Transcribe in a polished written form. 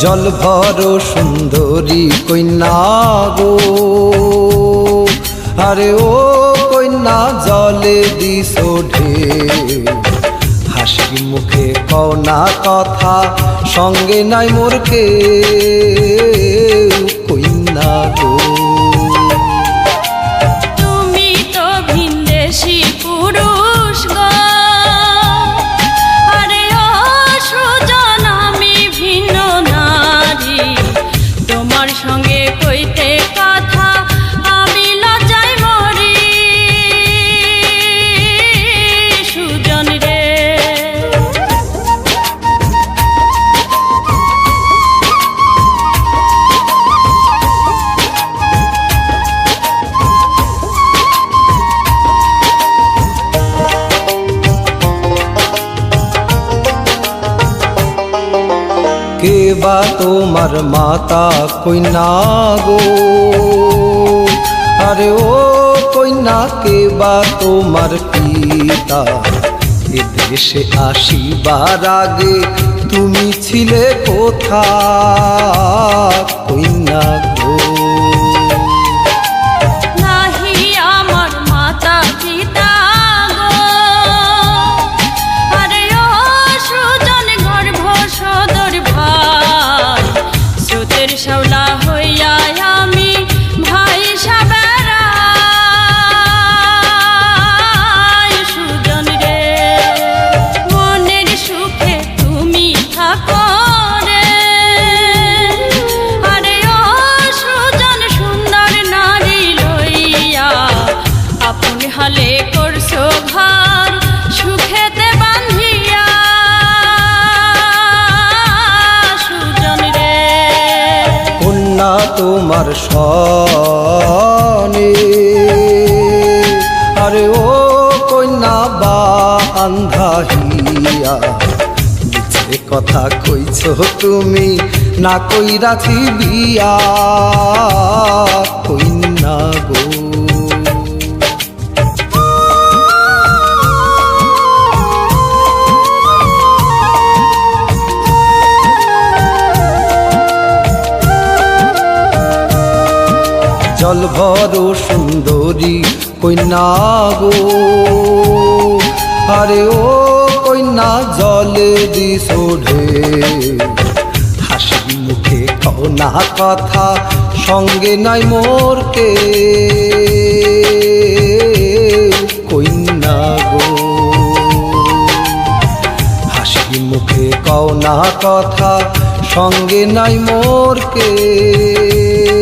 জল ভর সুন্দরী কন্যা গো, আরে ও কন্যা জলে দিস ঢেউ, হাসি মুখে কও না কথা, সঙ্গে নাই মোর কেউ কন্যা গো। তুমি তো ভিনদেশী পুরুষ গো, আরে ও সুজন আমি ভিন্ন নারী, তোমার সঙ্গে কইতে কথা আমি লজ্জায় মরি সুজন রে। কে বা তোমার মাতা কন্যা গো, আরে ও কন্যা কে বা তোমার পিতা, এ দেশে আসিবার আগে তুমি ছিলে কোথায় কন্যা গো। নাহি আমার মাতা পিতা গো, আরে ও সুজন গর্ভ সদর ভাই, স্রোতের শাওলা হইয়া আমি ভাই সাবেরাই সুজন রে। মনের সুখে তুমি থাকো রে, আরে ও সুজন সুন্দর নারী লইয়া আপন হালে করছো ঘর সুখেতে বান্ধিয়া সুজন রে। কন্যা তোমার সনে, আরে ও কন্যা বা আন্ধা হিয়া, মিছে কথা কইছ তুমি না কইরাছি বিয়া কন্যা গো। জল ভর সুন্দরী কন্যা গো, আরে ও কন্যা জলে দিস ঢেউ, হাসি মুখে কও না কথা, সঙ্গে নাই মোর কেউ কন্যা গো। হাসি মুখে কও না কথা, সঙ্গে নাই মোর কেউ।